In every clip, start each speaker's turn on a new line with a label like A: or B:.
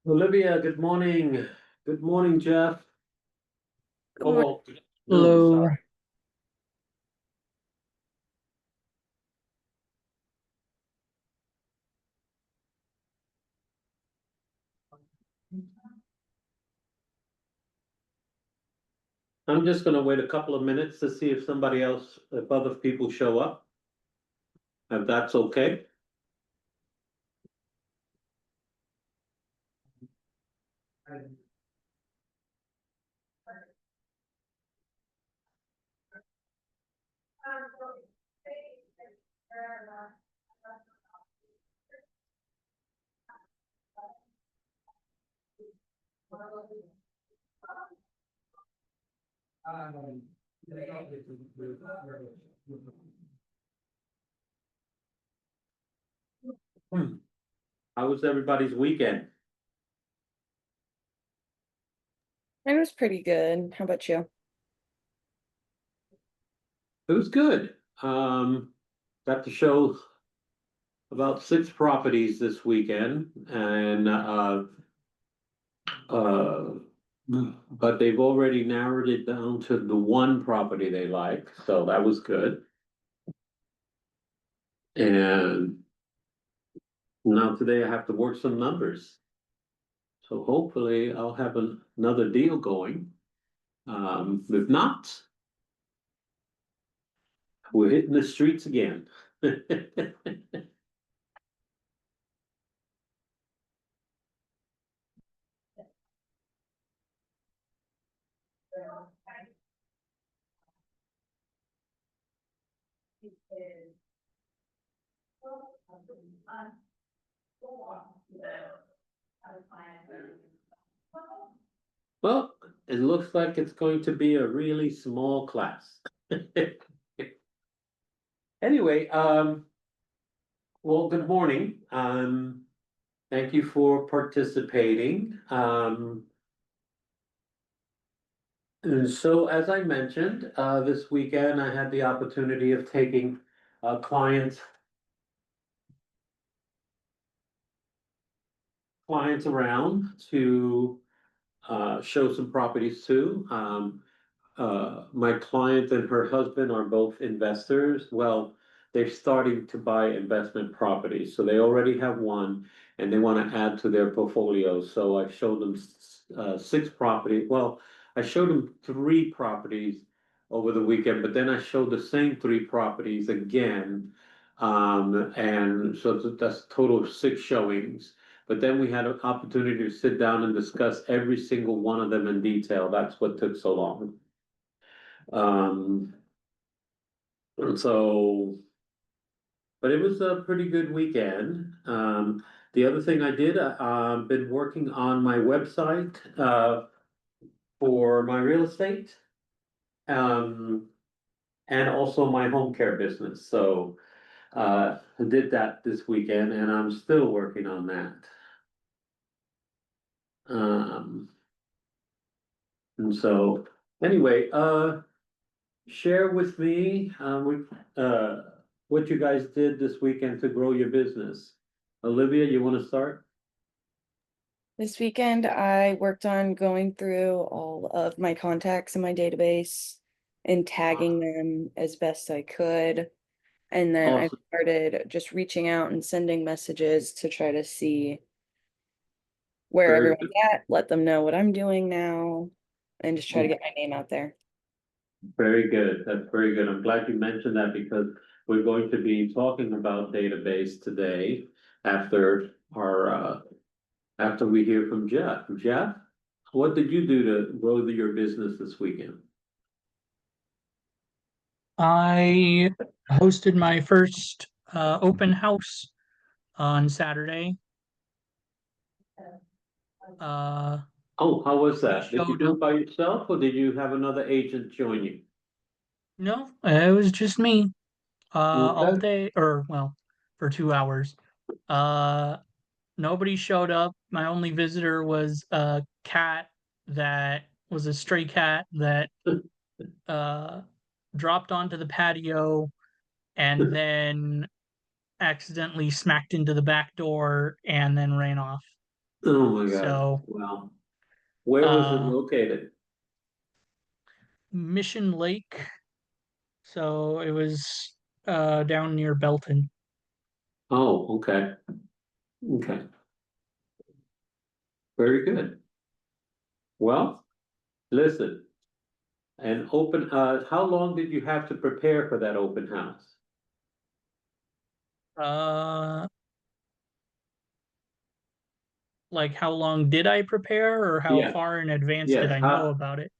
A: Olivia, good morning. Good morning, Jeff.
B: Good morning.
A: Oh, no,
B: Hello.
A: sorry. I'm just gonna wait a couple of minutes to see if somebody else, if other people show up. If that's okay. How was everybody's weekend?
B: It was pretty good. How about you?
A: It was good. Got to show about 6 properties this weekend and uh but they've already narrowed it down to the one property they like, so that was good. And now today I have to work some numbers. So hopefully I'll have another deal going. If not, we're hitting the streets again. Well, it looks like it's going to be a really small class. Anyway, well, good morning. Thank you for participating. And so as I mentioned, this weekend I had the opportunity of taking clients around to show some properties too. My client and her husband are both investors. Well, they're starting to buy investment properties, so they already have one and they want to add to their portfolio. So I showed them 6 properties. Well, I showed them 3 properties over the weekend, but then I showed the same 3 properties again. And so that's a total of 6 showings. But then we had an opportunity to sit down and discuss every single one of them in detail. That's what took so long. And so, but it was a pretty good weekend. The other thing I did, been working on my website, for my real estate. Um, and also my home care business. So, I did that this weekend and I'm still working on that. Um, and so, anyway, share with me, what you guys did this weekend to grow your business. Olivia, you want to start?
B: This weekend, I worked on going through all of my contacts in my database and tagging them as best I could. And then I
A: Awesome.
B: started just reaching out and sending messages to try to see where
A: Very
B: everyone's at, let them know what I'm doing now, and just try to
A: good.
B: get my name out there.
A: Very good. That's very good. I'm glad you mentioned that because we're going to be talking about database today after our after we hear from Jeff. Jeff, what did you do to grow your business this weekend?
C: I hosted my first open house on Saturday.
A: Oh, how was that? Did you
C: Showed
A: do
C: up.
A: it by yourself or did you have another agent join you?
C: No, it was just me all
A: Okay.
C: day, or well, for 2 hours. Uh, Nobody showed up. My only visitor was a cat that was a stray cat that dropped onto the patio and then accidentally smacked into the back door and then ran off.
A: Oh my God.
C: So,
A: Wow. Where was it
C: uh,
A: located?
C: Mission Lake. So it was down near Belton.
A: Oh, okay. Okay. Very good. Well, listen, how long did you have to prepare for that open house?
C: Uh, like how long did I prepare, or how
A: Yeah,
C: far in advance did
A: yes.
C: I know about it?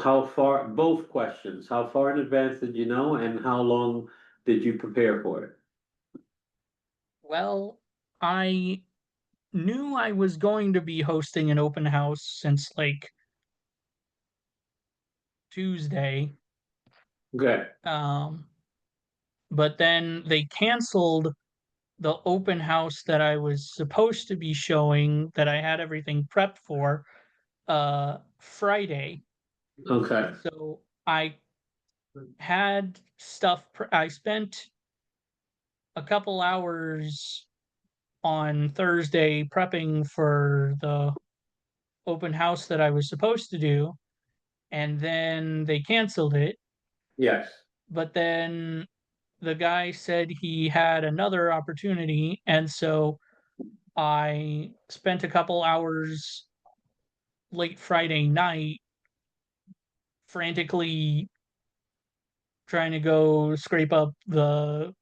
A: How far, both questions. How far in advance did you know and how long did you prepare for it?
C: Well, I knew I was going to be hosting an open house since like Tuesday.
A: Okay,
C: Um, but then they canceled the open house that I was supposed to be showing, that I had everything prepped for, Friday.
A: okay,
C: So I had stuff, I spent a couple hours on Thursday prepping for the open house that I was supposed to do, and then they canceled it.
A: yes,
C: But then the guy said he had another opportunity, and so I spent a couple hours late Friday night frantically trying to go scrape up the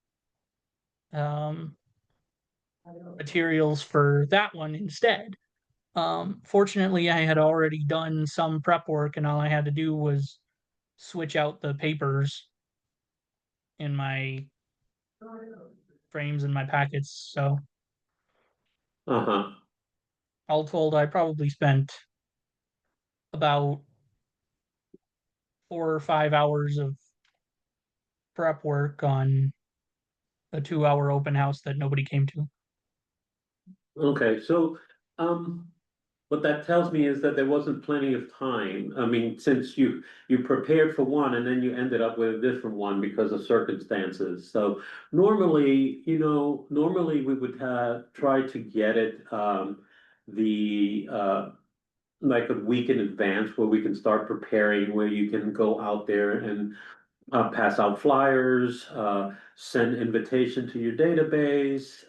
C: um, materials for that one instead. Fortunately, I had already done some prep work, and all I had to do was switch out the papers in my frames and my packets. So,
A: uh-huh,
C: all told, I probably spent about 4 or 5 hours of prep work on a 2 hour open house that nobody came to.
A: okay, so, what that tells me is that there wasn't plenty of time. I mean, since you prepared for one and then you ended up with a different one because of circumstances. So normally, normally we would try to get it the like a week in advance where we can start preparing, where you can go out there and pass out flyers, send invitation to your database,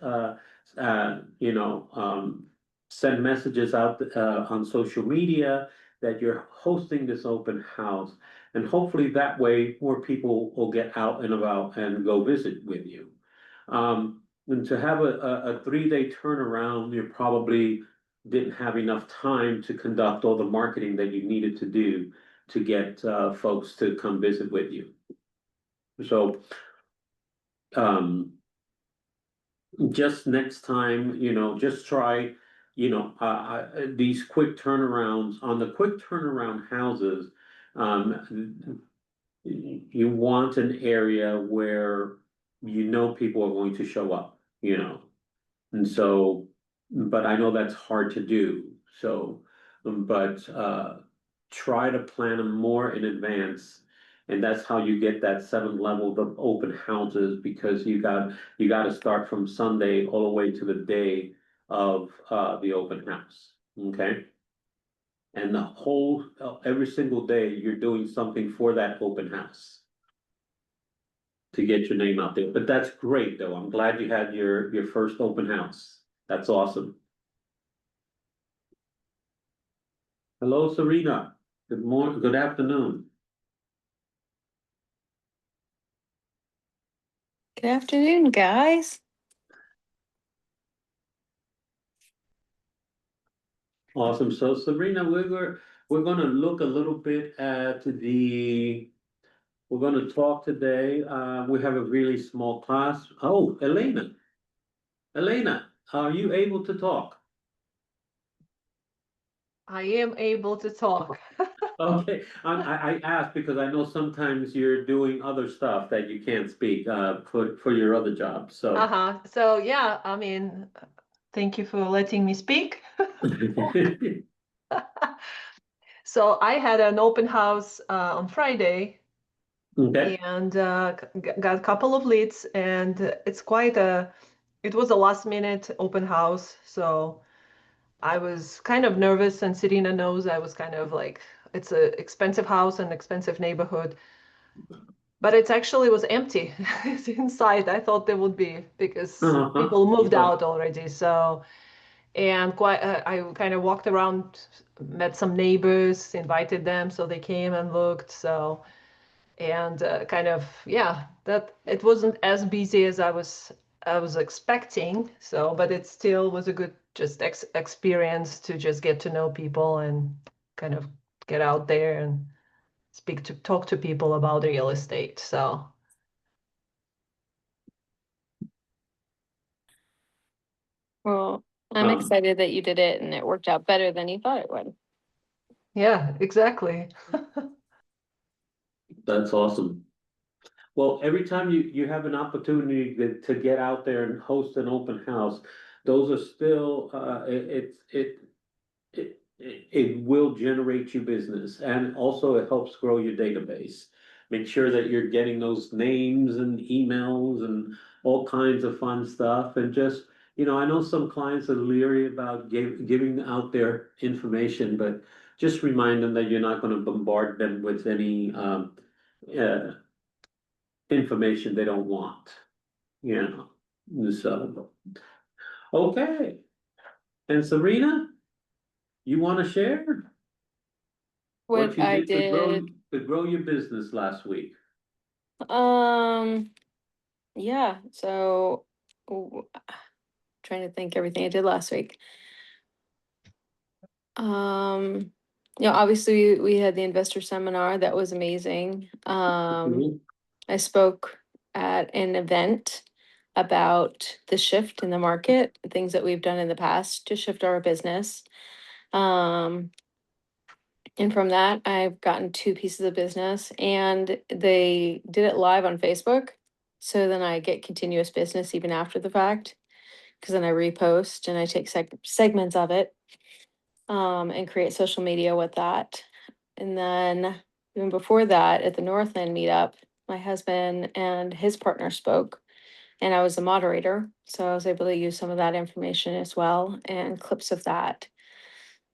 A: send messages out on social media that you're hosting this open house. And hopefully that way more people will get out and about and go visit with you. And to have a 3 day turnaround, you probably didn't have enough time to conduct all the marketing that you needed to do to get folks to come visit with you. So, just next time, just try, these quick turnarounds on the quick turnaround houses. Um, you want an area where people are going to show up. And so, but I know that's hard to do. So, but try to plan them more in advance. And that's how you get that 7 levels of open houses, because you got to start from Sunday all the way to the day of the open house. Okay. And the whole every single day you're doing something for that open house to get your name out there. But that's great though. I'm glad you had your first open house. That's awesome. Hello, Serena. Good morning, good afternoon.
B: Good afternoon, guys.
A: Awesome. So Serena, we're gonna look a little bit at we're gonna talk today. We have a really small class. Oh, Elena. Elena, are you able to talk?
D: I am able to talk.
A: Okay, I asked because I know sometimes you're doing other stuff that you can't speak for your other job. So
D: So yeah, I mean, thank you for letting me speak. So I had an open house on Friday,
A: Okay.
D: and got a couple of leads, and it was a last minute open house, so I was kind of nervous, and Serena knows I was kind of like, it's a expensive house and expensive neighborhood, but it actually was empty. It's inside. I thought there would be, because
A: Uh-huh.
D: people moved out already. So, and I kind of walked around, met some neighbors, invited them, so they came and looked. So, and kind of, yeah, that it wasn't as busy as I was expecting. So, but it still was a good just experience to just get to know people and kind of get out there and talk to people about real estate. So,
B: Well, I'm
A: Um,
B: excited that you did it and it worked out better than you thought it would.
D: yeah, exactly.
A: that's awesome. Well, every time you have an opportunity to get out there and host an open house, those are still, it will generate you business, and also it helps grow your database. Make sure that you're getting those names and emails and all kinds of fun stuff, and just, I know some clients are leery about giving out their information, but just remind them that you're not gonna bombard them with any, uh, information they don't want, you so, okay. And Serena, you wanna share what
B: What
A: you
B: I
A: did to
B: did,
A: grow your business last week?
B: um, yeah, so trying to think everything I did last week. Um, obviously we had the investor seminar that was amazing.
A: Mhm.
B: I spoke at an event about the shift in the market, things that we've done in the past to shift our business. Um, and from that, I've gotten two pieces of business, and they did it live on Facebook. So then I get continuous business even after the fact, because then I repost and I take segments of it, and create social media with that. And then even before that, at the Northland meetup, my husband and his partner spoke, and I was the moderator. So I was able to use some of that information as well and clips of that.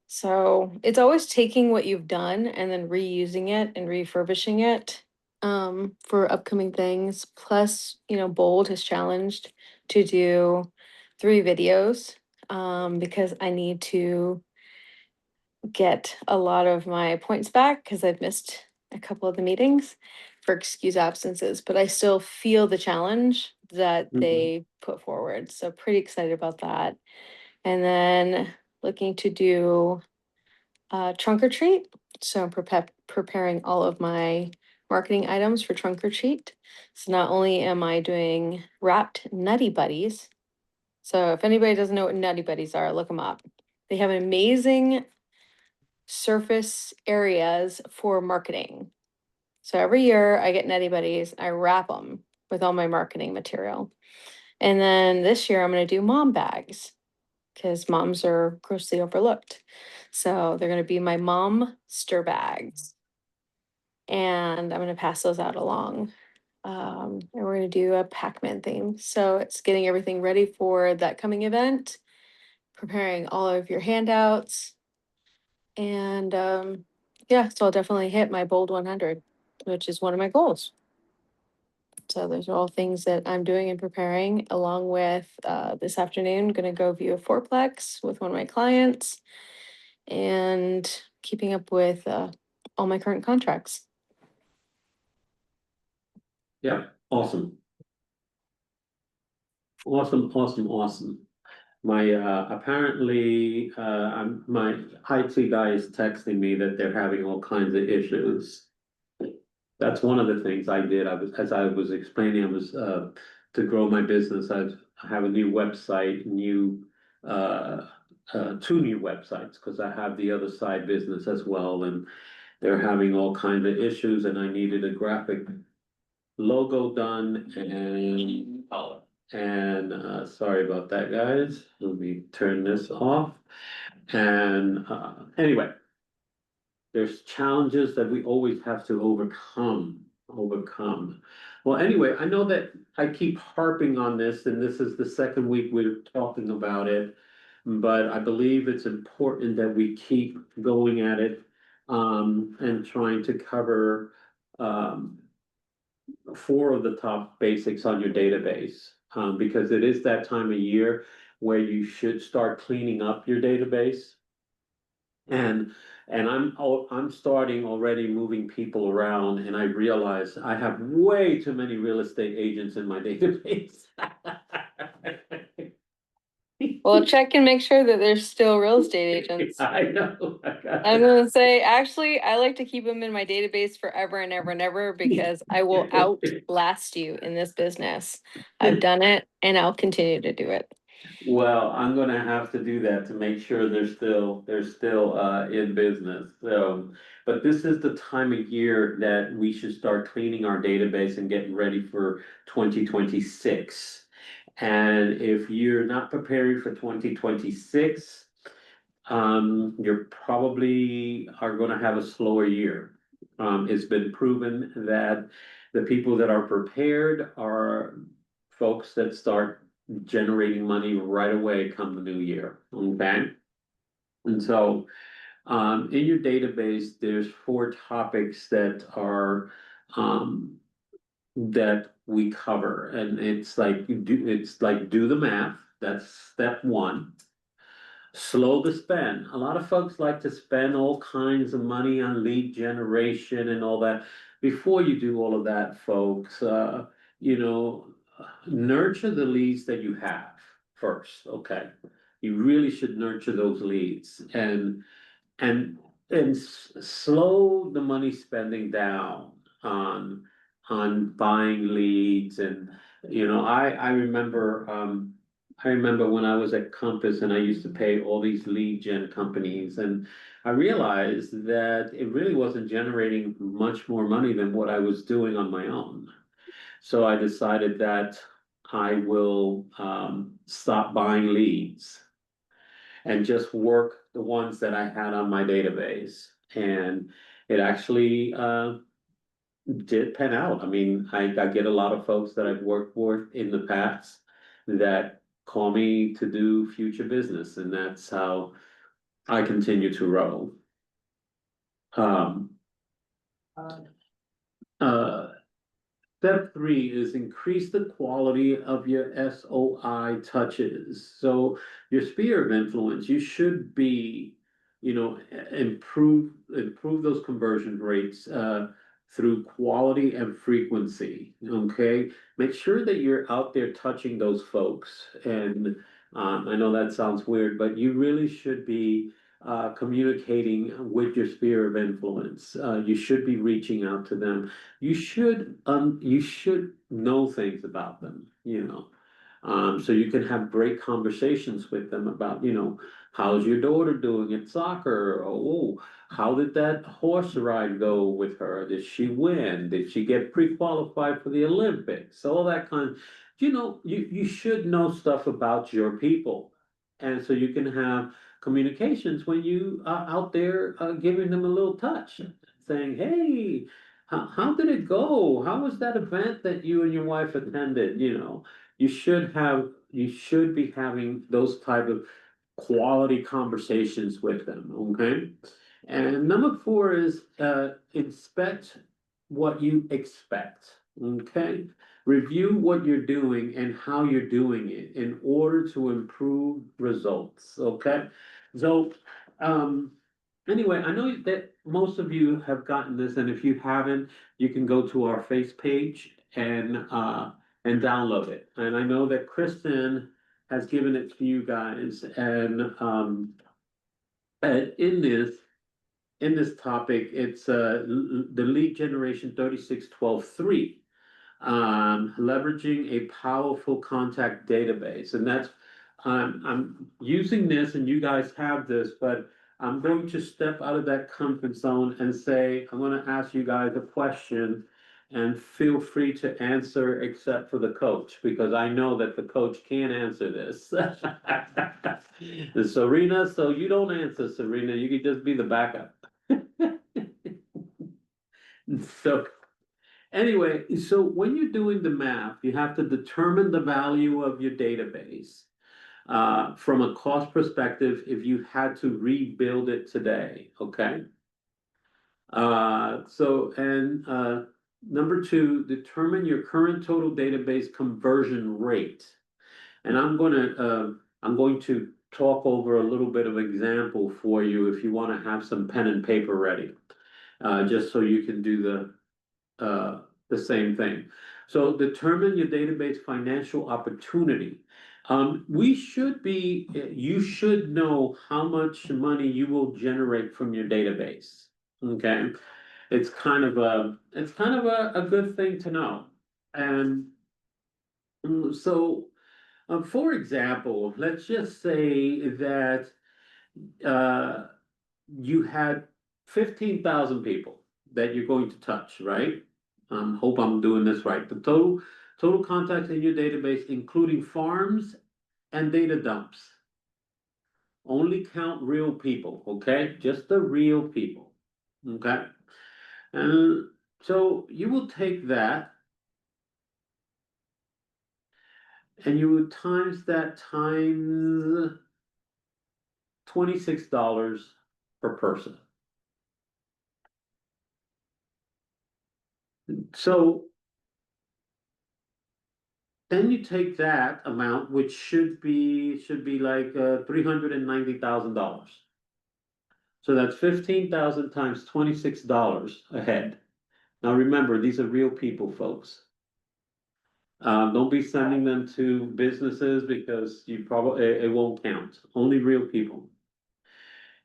B: So it's always taking what you've done and then reusing it and refurbishing it, for upcoming things. Plus, Bold has challenged to do 3 videos, because I need to get a lot of my points back because I've missed a couple of the meetings for excuse absences, but I still feel the challenge that
A: Mhm.
B: they put forward. So pretty excited about that. And then looking to do trunk or treat. So I'm preparing all of my marketing items for trunk or treat. So not only am I doing wrapped Nutty Buddies. So if anybody doesn't know what Nutty Buddies are, look them up. They have an amazing surface areas for marketing. So every year I get Nutty Buddies, I wrap them with all my marketing material. And then this year I'm going to do mom bags because moms are grossly overlooked. So they're going to be my mom stir bags. And I'm going to pass those out along. And we're going to do a Pac-Man theme. So it's getting everything ready for that coming event, preparing all of your handouts, and yeah, so I'll definitely hit my bold 100, which is one of my goals. So those are all things that I'm doing and preparing, along with this afternoon, gonna go view a fourplex with one of my clients and keeping up with all my current contracts.
A: Yeah, awesome. Awesome, awesome, awesome. My, apparently, my IT guy is texting me that they're having all kinds of issues. That's one of the things I did. As I was explaining, I was, to grow my business, I have a new website, uh, 2 new websites, because I have the other side business as well, and they're having all kinds of issues, and I needed a graphic logo done and color. And sorry about that, guys. Let me turn this off. And anyway, there's challenges that we always have to overcome overcome. Well, anyway, I know that I keep harping on this, and this is the second week we're talking about it. But I believe it's important that we keep going at it, and trying to cover, um, four of the top basics on your database. Because it is that time of year where you should start cleaning up your database. And I'm starting already moving people around, and I realize I have way too many real estate agents in my database.
B: Well, check and make sure that there's still real estate agents.
A: I know.
B: I'm gonna say, actually, I like to keep them in my database forever and ever and ever because I will outlast you in this business. I've done it and I'll continue to do it.
A: Well, I'm gonna have to do that to make sure they're still in business, so. But this is the time of year that we should start cleaning our database and getting ready for 2026. And if you're not preparing for 2026, you're probably are gonna have a slower year. It's been proven that the people that are prepared are folks that start generating money right away come the new year, okay? And so, in your database, there's four topics that are, that we cover, and it's like do the math, that's step one. Slow the spend. A lot of folks like to spend all kinds of money on lead generation and all that. Before you do all of that, folks, you know, nurture the leads that you have first, okay? You really should nurture those leads and slow the money spending down on buying leads. And I remember when I was at Compass and I used to pay all these lead gen companies, and I realized that it really wasn't generating much more money than what I was doing on my own. So I decided that I will, stop buying leads and just work the ones that I had on my database. And it actually, did pan out. I mean, I get a lot of folks that I've worked with in the past that call me to do future business, and that's how I continue to roll. Um, uh, Step three is increase the quality of your SOI touches. So your sphere of influence, you should be, improve those conversion rates, through quality and frequency. Okay, make sure that you're out there touching those folks. And I know that sounds weird, but you really should be, communicating with your sphere of influence. You should be reaching out to them. You should know things about them, so you can have great conversations with them about, how's your daughter doing at soccer? Oh, how did that horse ride go with her? Did she win? Did she get pre-qualified for the Olympics? All that kind, you should know stuff about your people. And so you can have communications when you are out there, giving them a little touch, saying, hey, how did it go? How was that event that you and your wife attended? You should be having those type of quality conversations with them, okay? And number four is, inspect what you expect, okay? Review what you're doing and how you're doing it in order to improve results, okay? So, anyway, I know that most of you have gotten this, and if you haven't, you can go to our face page and download it. And I know that Kristen has given it to you guys, and in this topic, it's the lead generation 3612-3, leveraging a powerful contact database. And that's, I'm using this, and you guys have this, but I'm going to step out of that comfort zone and say, I'm gonna ask you guys a question, and feel free to answer except for the coach, because I know that the coach can't answer this. Serena, so you don't answer, Serena, you could just be the backup. So, Anyway, so when you're doing the math, you have to determine the value of your database. From a cost perspective, if you had to rebuild it today, okay? Number two, determine your current total database conversion rate. And I'm going to talk over a little bit of example for you if you want to have some pen and paper ready, just so you can do the same thing. So determine your database financial opportunity. You should know how much money you will generate from your database. Okay, it's kind of a good thing to know. And for example, let's just say that uh, you had 15,000 people that you're going to touch, right? Hope I'm doing this right. The total contacts in your database, including farms and data dumps. Only count real people, okay? Just the real people, okay? And so you will take that and you would times that times $26 per person. So then you take that amount, which should be like $390,000. So that's 15,000 times $26 a head. Now remember, these are real people, folks. Don't be sending them to businesses because it won't count. Only real people.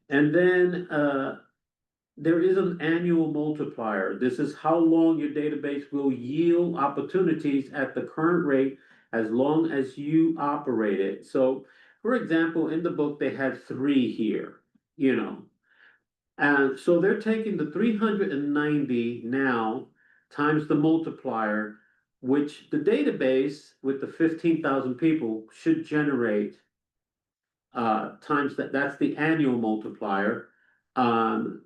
A: And then there is an annual multiplier. This is how long your database will yield opportunities at the current rate as long as you operate it. So, for example, in the book, they had 3 here, you know. And so they're taking the 390 now times the multiplier, which the database with the 15,000 people should generate times that's the annual multiplier,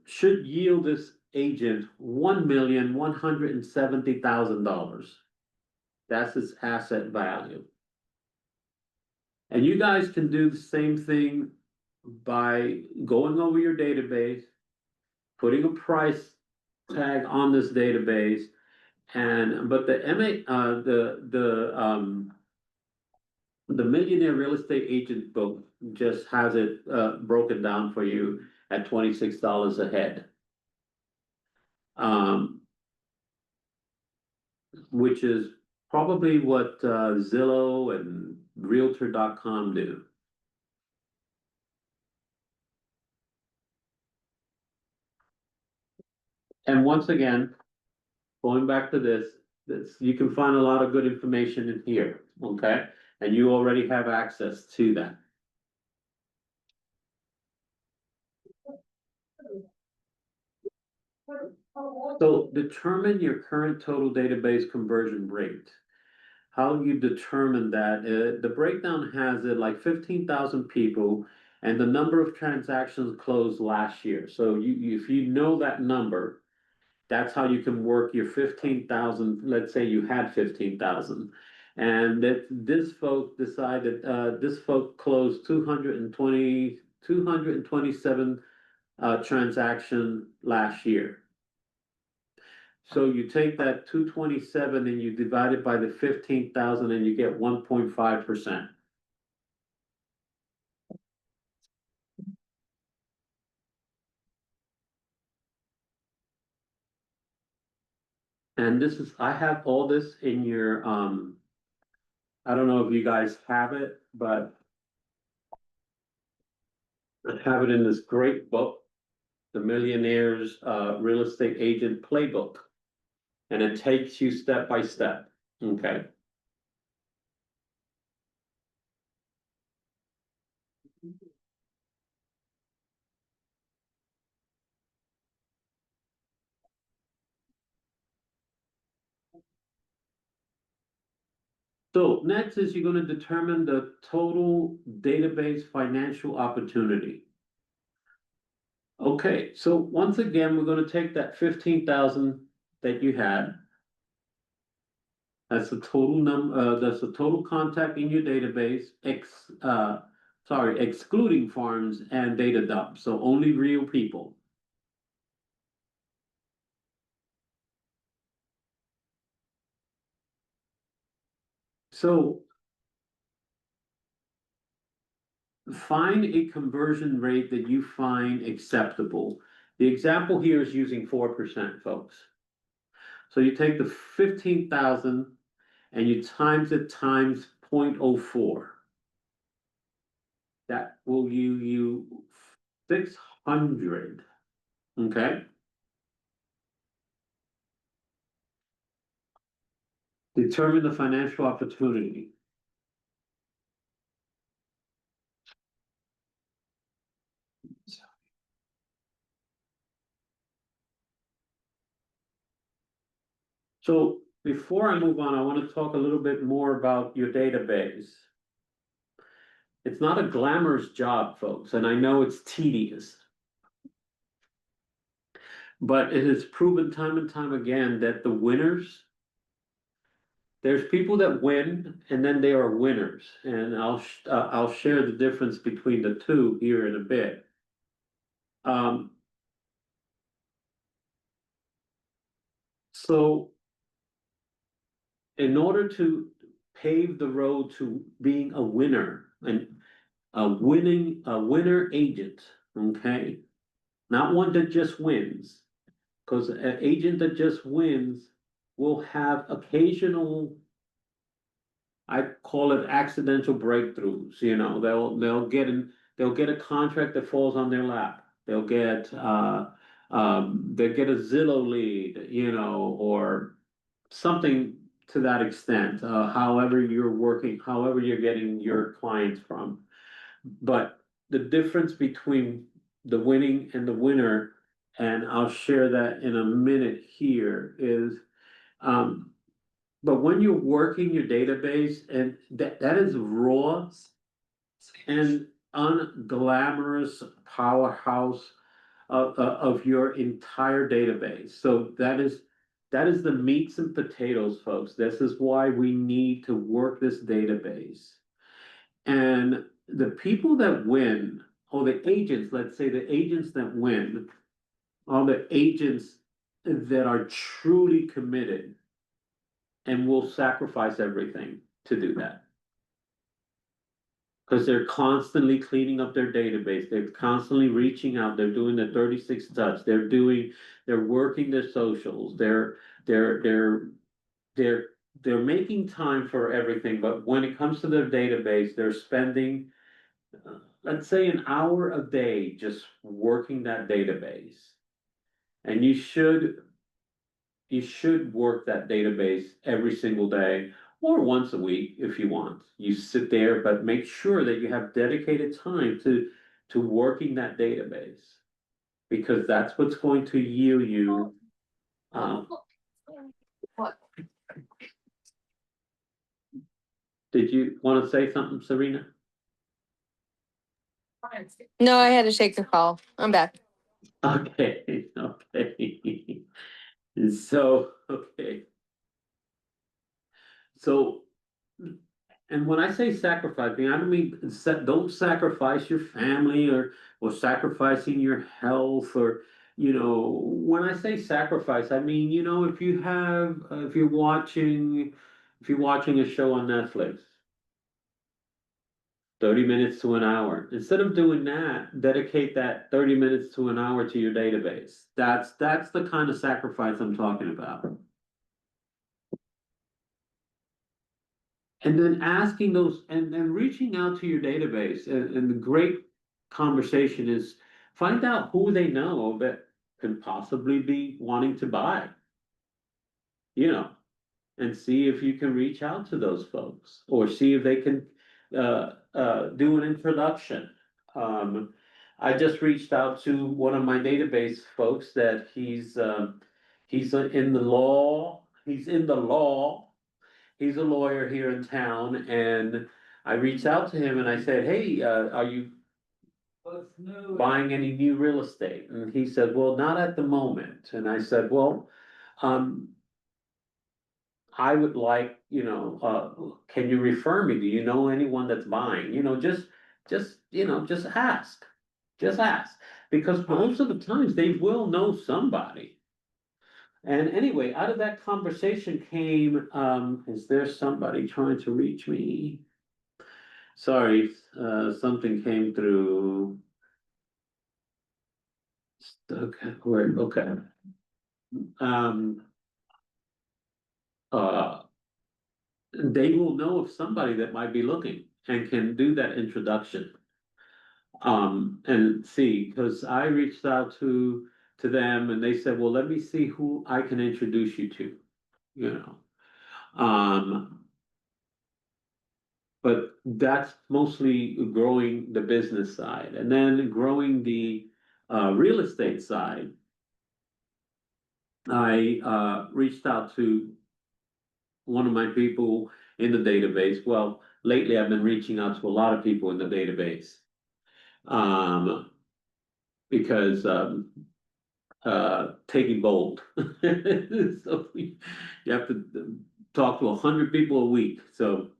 A: should yield this agent $1,170,000. That's its asset value. And you guys can do the same thing by going over your database, putting a price tag on this database, but the Millionaire Real Estate Agent book just has it broken down for you at $26 a head. Which is probably what Zillow and Realtor.com do. And once again, going back to this you can find a lot of good information in here, okay? And you already have access to that. So determine your current total database conversion rate. How you determine that? The breakdown has it like 15,000 people and the number of transactions closed last year. So if you know that number, that's how you can work your 15,000. Let's say you had 15,000. And that this folk decided, this folk closed 227 transaction last year. So you take that 227 and you divide it by the 15,000 and you get 1.5%. And I have all this in your, I don't know if you guys have it, but I have it in this great book, The Millionaire's Real Estate Agent Playbook. And it takes you step by step, okay? So next is you're going to determine the total database financial opportunity. Okay, so once again, we're going to take that 15,000 that you had, That's the total that's the total contact in your database, excluding farms and data dumps, so only real people. So find a conversion rate that you find acceptable. The example here is using 4%, folks. So you take the 15,000 and you times it times 0.04. That will give you 600, okay? Determine the financial opportunity. So before I move on, I want to talk a little bit more about your database. It's not a glamorous job, folks, and I know it's tedious. But it is proven time and time again that the winners, there's people that win and then they are winners. And I'll share the difference between the two here in a bit. So in order to pave the road to being a winner and a winner agent, okay? Not one that just wins, because an agent that just wins will have occasional, I call it accidental breakthroughs. You know, they'll get a contract that falls on their lap. They'll get a Zillow lead, you know, or something to that extent. However you're working, however you're getting your clients from. But the difference between the winning and the winner, and I'll share that in a minute here, is but when you're working your database, and that is raw and unglamorous powerhouse of your entire database. So that is the meats and potatoes, folks. This is why we need to work this database. And the people that win, or the agents, let's say the agents that win, are the agents that are truly committed and will sacrifice everything to do that. Because they're constantly cleaning up their database, they're constantly reaching out, they're doing the 36 touch, they're working their socials, they're making time for everything, but when it comes to their database, they're spending, let's say, an hour a day just working that database. And you should work that database every single day or once a week if you want. You sit there, but make sure that you have dedicated time to working that database, because that's what's going to yield you.
D: What?
A: Did you want to say something, Serena?
E: No, I had to take the call. I'm back.
A: Okay, okay. So, okay. So, and when I say sacrificing, I don't mean don't sacrifice your family or sacrificing your health, or, you know, when I say sacrifice, I mean, you know, if you have if you're watching a show on Netflix, 30 minutes to an hour. Instead of doing that, dedicate that 30 minutes to an hour to your database. That's the kind of sacrifice I'm talking about. And then asking those and reaching out to your database, and the great conversation is find out who they know that could possibly be wanting to buy, you know, and see if you can reach out to those folks, or see if they can do an introduction. I just reached out to one of my database folks that he's in the law. He's a lawyer here in town, and I reached out to him and I said, "Hey, are you buying any new real estate?" And he said, "Well, not at the moment." And I said, "Well, um, I would like, can you refer me? Do you know anyone that's buying? Just ask. Just ask. Because most of the times they will know somebody. And anyway, out of that conversation came, is there somebody trying to reach me? Sorry, something came through. Okay, okay. Um, uh, they will know of somebody that might be looking and can do that introduction. And see, because I reached out to them and they said, well, let me see who I can introduce you to, you know. But that's mostly growing the business side, and then growing the real estate side. I reached out to one of my people in the database. Well, lately I've been reaching out to a lot of people in the database, because taking bold. So you have to talk to 100 people a week. So,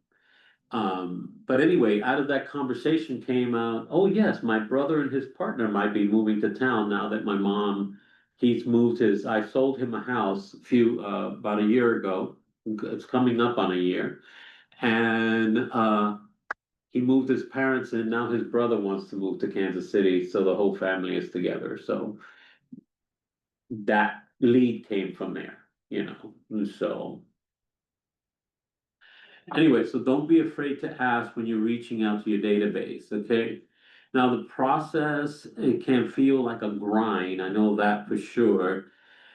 A: but anyway, out of that conversation came out, oh yes, my brother and his partner might be moving to town now that he's moved I sold him a house about a year ago. It's coming up on a year. And he moved his parents in. Now his brother wants to move to Kansas City, so the whole family is together. So that lead came from there, so. Anyway, so don't be afraid to ask when you're reaching out to your database, okay? Now, the process, it can feel like a grind, I know that for sure.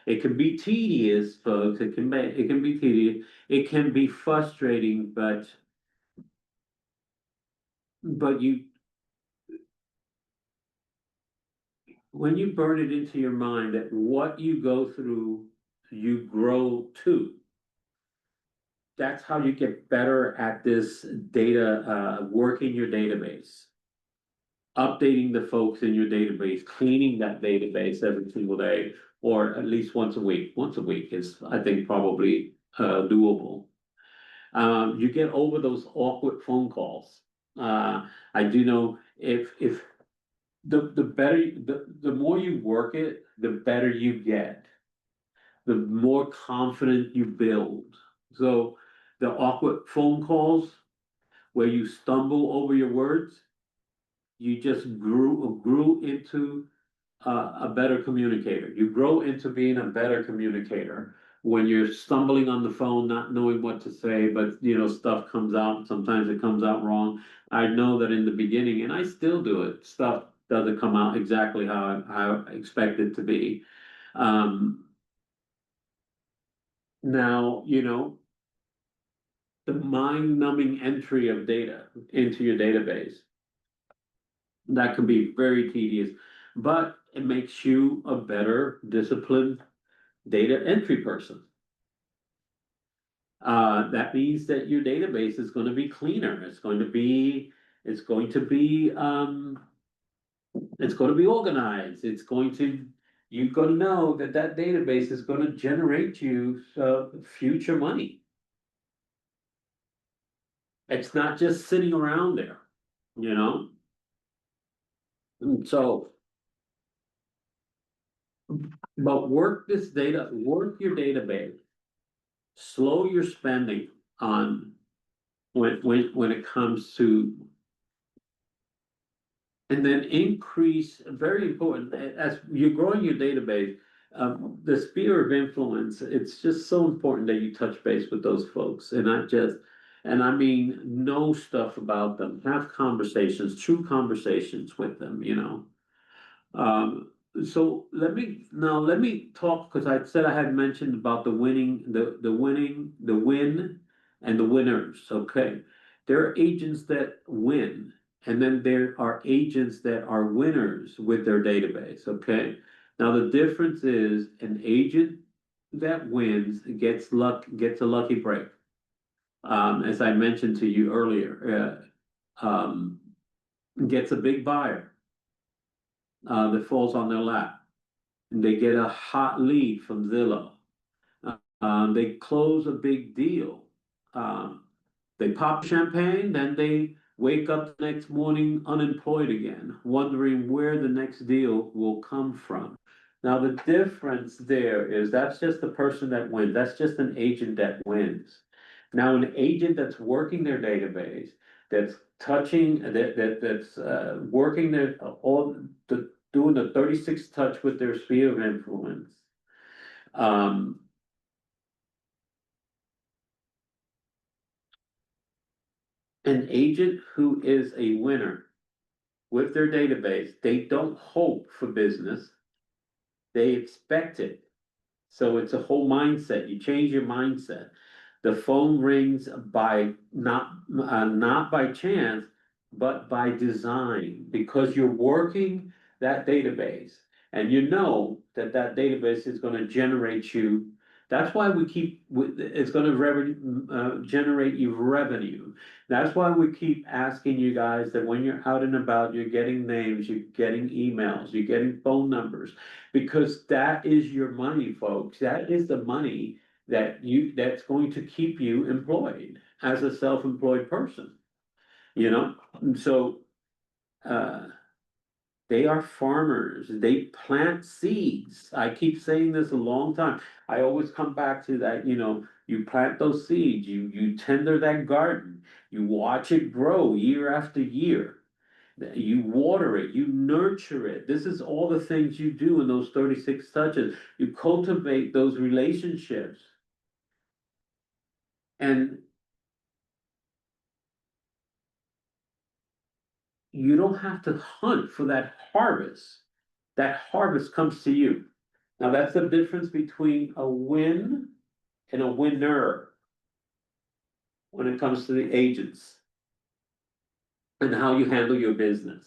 A: It can be tedious, folks, it can be tedious, it can be frustrating, but when you burn it into your mind that what you go through, you grow too. That's how you get better at this data, working your database, updating the folks in your database, cleaning that database every single day, or at least once a week. Once a week is, I think, probably doable. You get over those awkward phone calls. I do know if the more you work it, the better you get, the more confident you build. So the awkward phone calls where you stumble over your words, you just grew into a better communicator. You grow into being a better communicator when you're stumbling on the phone, not knowing what to say, but stuff comes out. Sometimes it comes out wrong. I know that in the beginning, and I still do it. Stuff doesn't come out exactly how I expect it to be. Now, the mind-numbing entry of data into your database, that can be very tedious, but it makes you a better disciplined data entry person. That means that your database is going to be cleaner. It's going to be organized. You're going to know that database is going to generate you future money. It's not just sitting around there, And so, but work your database, slow your spending on when it comes to, and then increase, very important, as you're growing your database, the sphere of influence, it's just so important that you touch base with those folks and not just, and I mean, know stuff about them, have conversations, true conversations with them, So let me talk, because I said I had mentioned about the win and the winners, okay? There are agents that win, and then there are agents that are winners with their database, okay? Now the difference is an agent that wins gets a lucky break. As I mentioned to you earlier, gets a big buyer that falls on their lap. They get a hot lead from Zillow. They close a big deal. They pop champagne, then they wake up the next morning unemployed again, wondering where the next deal will come from. Now, the difference there is that's just the person that wins. That's just an agent that wins. Now, an agent that's working their database, that's touching, that's working their all the doing the 36 touch with their sphere of influence. Um, an agent who is a winner with their database, they don't hope for business, they expect it. So it's a whole mindset. You change your mindset. The phone rings by not by chance, but by design, because you're working that database, and you know that that database is going to generate you. That's why we keep. It's going to generate you revenue. That's why we keep asking you guys that when you're out and about, you're getting names, you're getting emails, you're getting phone numbers, because that is your money, folks. That is the money that's going to keep you employed as a self-employed person, you know? And so uh they are farmers, they plant seeds. I keep saying this a long time. I always come back to that, you plant those seeds, you tender that garden, you watch it grow year after year. You water it, you nurture it. This is all the things you do in those 36 touches. You cultivate those relationships. And you don't have to hunt for that harvest. That harvest comes to you. Now, that's the difference between a win and a winner when it comes to the agents and how you handle your business.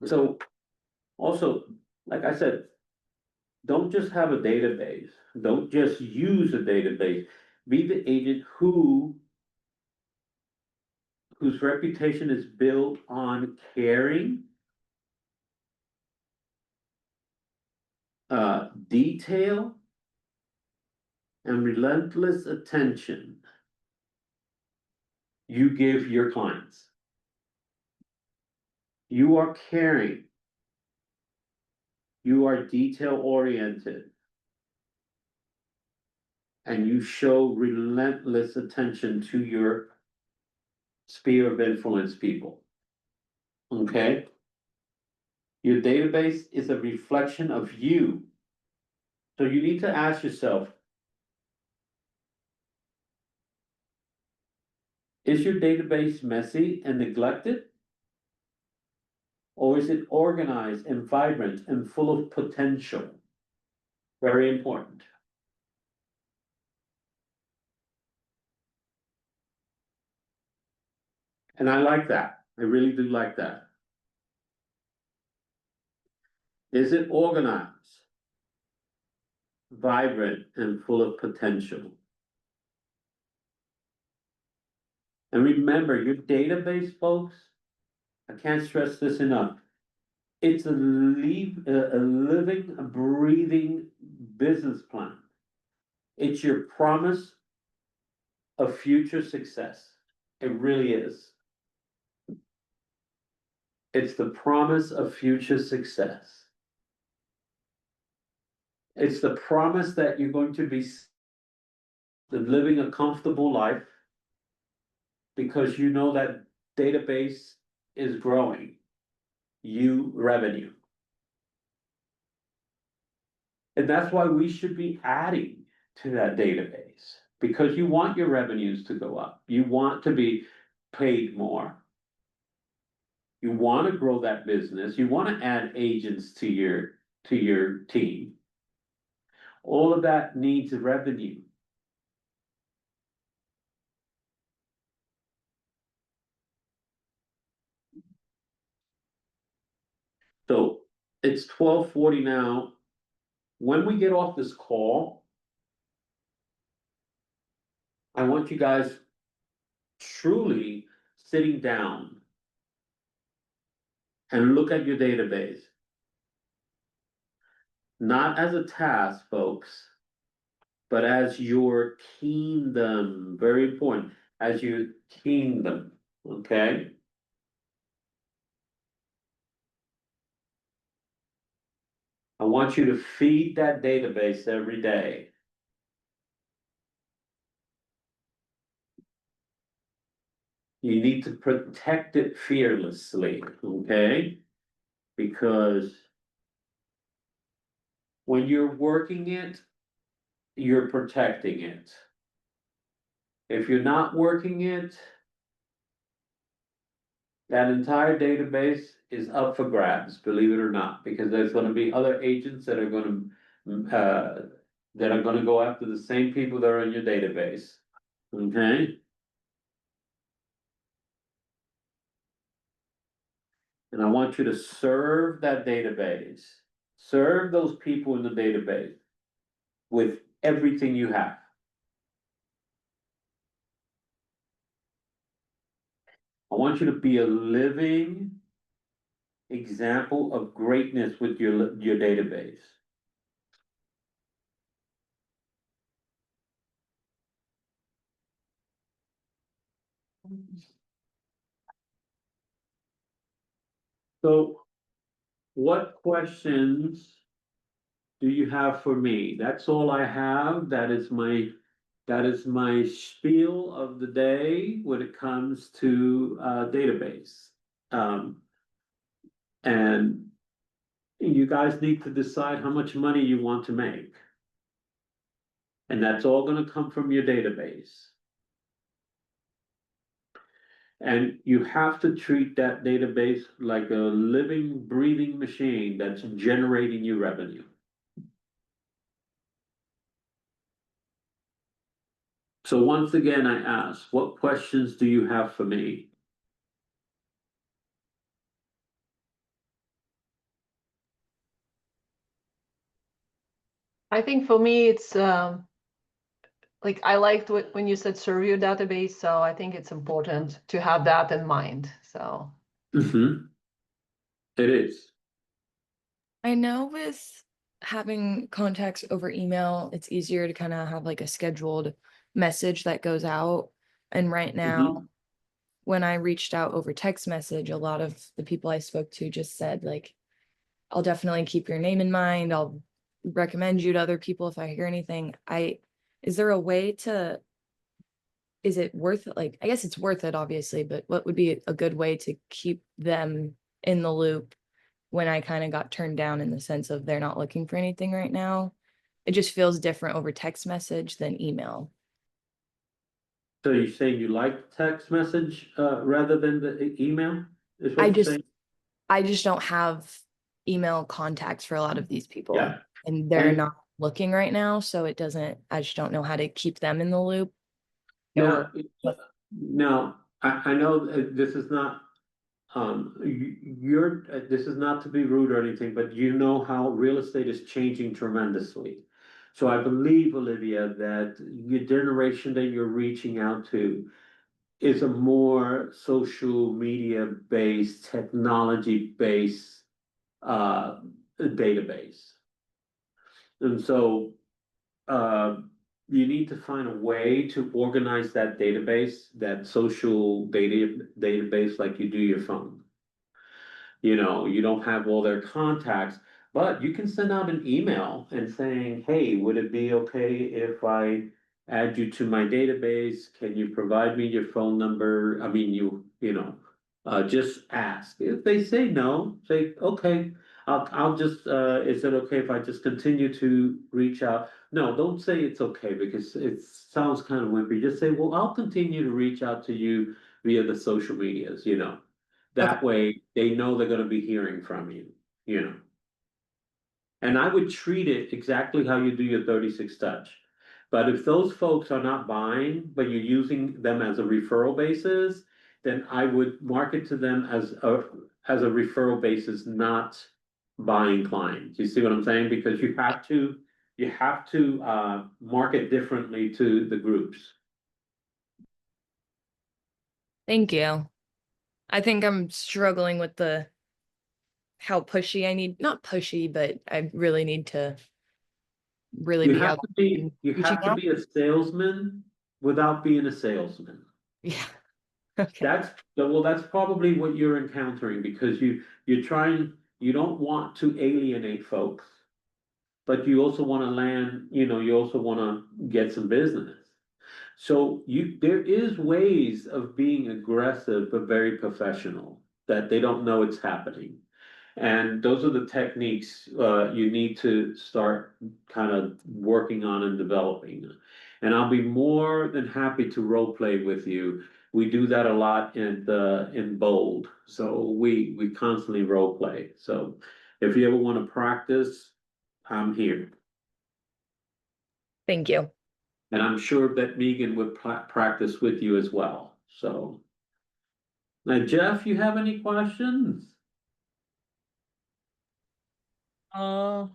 A: So, also, like I said, don't just have a database. Don't just use a database. Be the agent whose reputation is built on caring, detail, and relentless attention you give your clients. You are caring. You are detail oriented. And you show relentless attention to your sphere of influence people. Okay? Your database is a reflection of you. So you need to ask yourself, is your database messy and neglected? Or is it organized and vibrant and full of potential? Very important. And I like that. I really do like that. Is it organized, vibrant, and full of potential? And remember, your database, folks, I can't stress this enough. It's a living, a breathing business plan. It's your promise of future success. It really is. It's the promise of future success. It's the promise that you're going to be living a comfortable life because you know that database is growing, you revenue. And that's why we should be adding to that database, because you want your revenues to go up. You want to be paid more. You want to grow that business. You want to add agents to your team. All of that needs revenue. So it's 12:40 now. When we get off this call, I want you guys truly sitting down and look at your database. Not as a task, folks, but as your kingdom, very important, as your kingdom, okay? I want you to feed that database every day. You need to protect it fearlessly, okay? Because when you're working it, you're protecting it. If you're not working it, that entire database is up for grabs, believe it or not, because there's gonna be other agents that are gonna go after the same people that are in your database, okay? And I want you to serve that database, serve those people in the database with everything you have. I want you to be a living example of greatness with your database. So, what questions do you have for me? That's all I have. That is my spiel of the day when it comes to database. And you guys need to decide how much money you want to make. And that's all gonna come from your database. And you have to treat that database like a living, breathing machine that's generating you revenue. So once again, I ask, what questions do you have for me?
D: I think for me, it's like I liked when you said serve your database, so I think it's important to have that in mind. So
A: Mm-hmm. It is.
B: I know with having contacts over email, it's easier to kind of have like a scheduled message that goes out. And right now, when I reached out over text message, a lot of the people I spoke to just said, like, I'll definitely keep your name in mind. I'll recommend you to other people if I hear anything. Is there a way to, is it worth it? Like, I guess it's worth it, obviously, but what would be a good way to keep them in the loop when I kind of got turned down in the sense of they're not looking for anything right now? It just feels different over text message than email.
A: So you're saying you like text message rather than the email? Is what
B: I
A: you're
B: just,
A: saying?
B: I just don't have email contacts for a lot of these people.
A: Yeah.
B: And they're
A: And-
B: not looking right now, so it doesn't, I just don't know how to keep them in the loop.
A: Now,
B: Or-
A: now, I know this is not, this is not to be rude or anything, but you know how real estate is changing tremendously. So I believe, Olivia, that your generation that you're reaching out to is a more social media based, technology based database. And so you need to find a way to organize that database, that social database like you do your phone. You know, you don't have all their contacts, but you can send out an email and saying, hey, would it be okay if I add you to my database? Can you provide me your phone number? I mean, just ask. If they say no, say, okay, I'll just, is it okay if I just continue to reach out? No, don't say it's okay because it sounds kind of wimpy. Just say, well, I'll continue to reach out to you via the social medias, you know.
B: Okay.
A: That way they know they're gonna be hearing from you, you know. And I would treat it exactly how you do your 36 touch. But if those folks are not buying, but you're using them as a referral basis, then I would market to them as a referral basis, not buying clients. You see what I'm saying? Because you have to market differently to the groups.
B: Thank you. I think I'm struggling with the how pushy I need, not pushy, but I really need to really
A: You
B: be
A: have
B: out.
A: to be,
B: and
A: you
B: reaching
A: have to
B: out.
A: be a salesman without being a salesman.
B: Yeah. Okay.
A: That's probably what you're encountering because you don't want to alienate folks. But you also want to land, you also want to get some business. So there is ways of being aggressive, but very professional, that they don't know it's happening. And those are the techniques, you need to start kind of working on and developing. And I'll be more than happy to role play with you. We do that a lot in Bold. So we constantly role play. So if you ever want to practice, I'm here.
B: Thank you.
A: And I'm sure that Megan would practice with you as well. So now, Jeff, you have any questions?
C: Uh,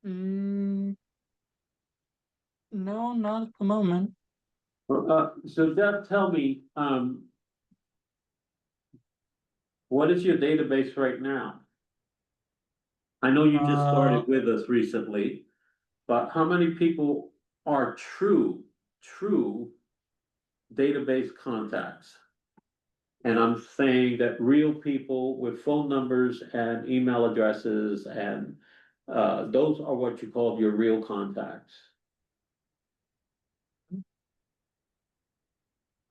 C: mm, no, not at the moment.
A: So Jeff, tell me, what is your database right now? I know you just started with us recently, but how many people are true database contacts? And I'm saying that real people with phone numbers and email addresses and those are what you call your real contacts.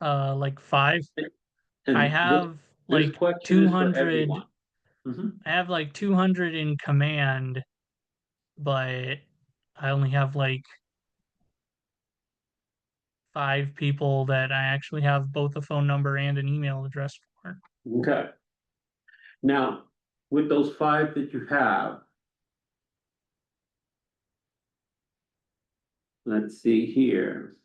C: Like 5.
A: And
C: I have
A: this
C: like
A: question is for
C: 200.
A: everyone. Mhm.
C: I have like 200 in command, but I only have like 5 people that I actually have both a phone number and an email address for.
A: Okay. Now, with those 5 that you have, let's see here.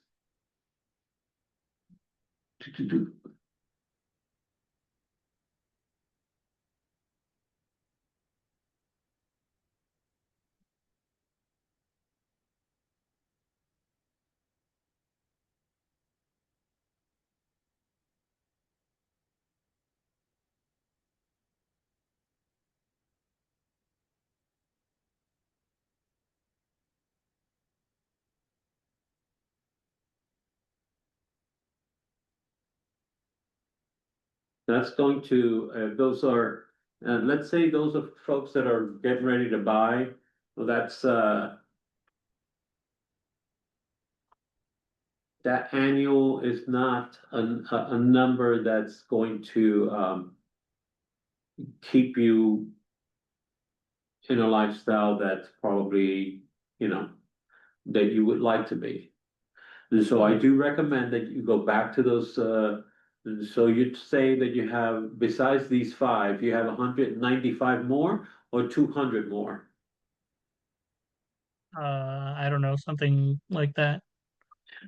A: That's going to, let's say those are folks that are getting ready to buy. Well, that annual is not a number that's going to keep you in a lifestyle that's probably, that you would like to be. And so I do recommend that you go back to those, so you'd say that you have, besides these 5, you have 195 more or 200 more?
C: I don't know, something like that.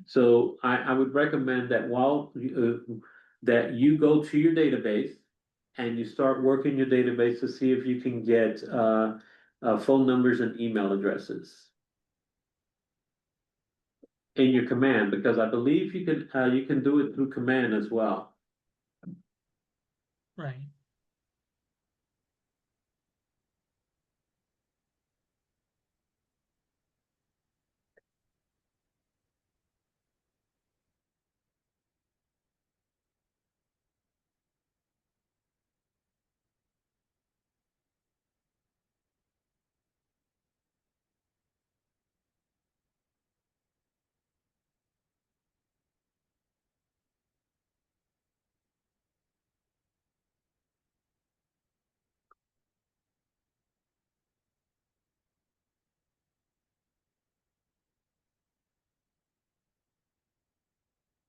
A: So I would recommend that that you go to your database and you start working your database to see if you can get phone numbers and email addresses in your command, because I believe you can do it through command as well.
C: Right.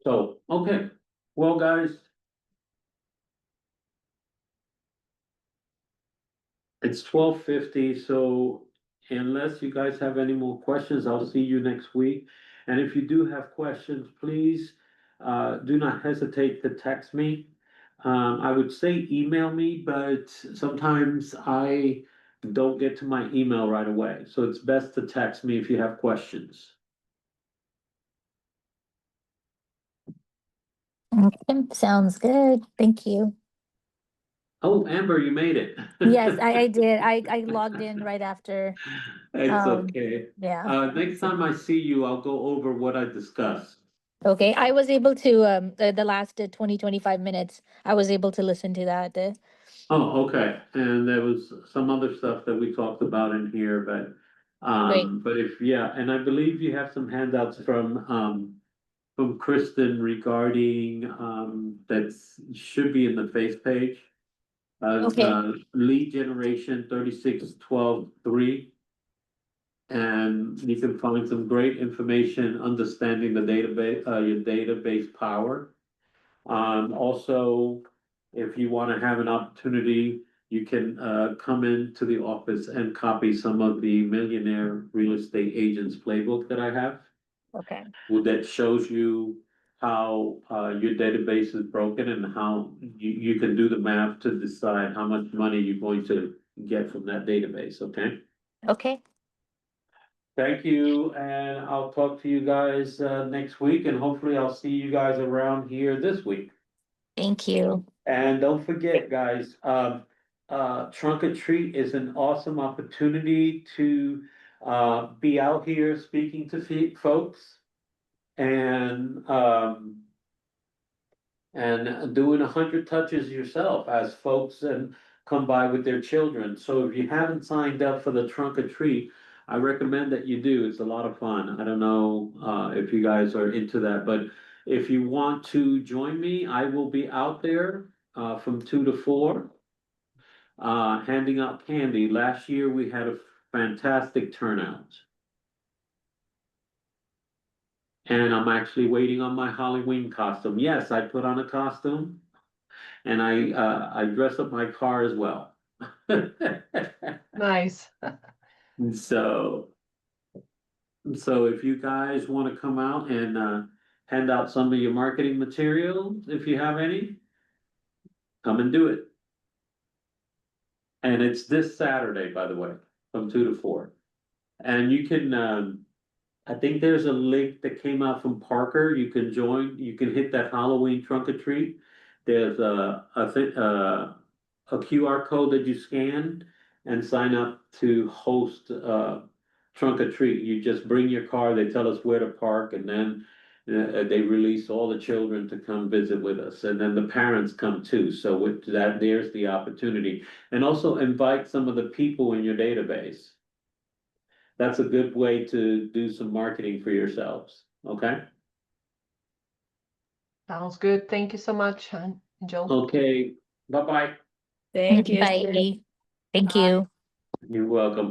A: So, okay, well, guys, it's 12:50, so unless you guys have any more questions, I'll see you next week. And if you do have questions, please do not hesitate to text me. I would say email me, but sometimes I don't get to my email right away. So it's best to text me if you have questions.
F: Okay, sounds good. Thank you.
A: Oh, Amber, you made it.
F: Yes, I did. I logged in right after.
A: It's
F: Um,
A: okay.
F: yeah.
A: Next time I see you, I'll go over what I discussed.
F: Okay, I was able to, the last 20, 25 minutes, I was able to listen to that.
A: Oh, okay. And there was some other stuff that we talked about in here,
F: Great.
A: but if, yeah, and I believe you have some handouts from Kristen regarding, that's should be in the face page.
F: Okay.
A: Lead generation 3612-3. And you can find some great information, understanding the database, your database power. Also, if you want to have an opportunity, you can come into the office and copy some of the Millionaire Real Estate Agents playbook that I have.
F: Okay.
A: That shows you how your database is broken and how you can do the math to decide how much money you're going to get from that database, okay?
F: Okay.
A: Thank you, and I'll talk to you guys next week, and hopefully I'll see you guys around here this week.
F: Thank you.
A: And don't forget, guys, Trunk or Treat is an awesome opportunity to be out here speaking to folks and doing 100 touches yourself as folks and come by with their children. So if you haven't signed up for the Trunk or Treat, I recommend that you do. It's a lot of fun. I don't know if you guys are into that, but if you want to join me, I will be out there from 2 to 4 handing out candy. Last year we had a fantastic turnout. And I'm actually waiting on my Halloween costume. Yes, I put on a costume. And I dress up my car as well.
D: Nice.
A: So, so if you guys want to come out and hand out some of your marketing materials, if you have any, come and do it. And it's this Saturday, by the way, from 2 to 4. And you can, I think there's a link that came out from Parker. You can join, you can hit that Halloween trunk or treat. There's a QR code that you scan and sign up to host trunk or treat. You just bring your car, they tell us where to park, and then they release all the children to come visit with us, and then the parents come too. So with that, there's the opportunity. And also invite some of the people in your database. That's a good way to do some marketing for yourselves, okay?
D: Sounds good. Thank you so much, Joe.
A: Okay, bye-bye.
B: Thank you.
F: Bye. Thank
D: Bye.
F: you.
A: You're welcome.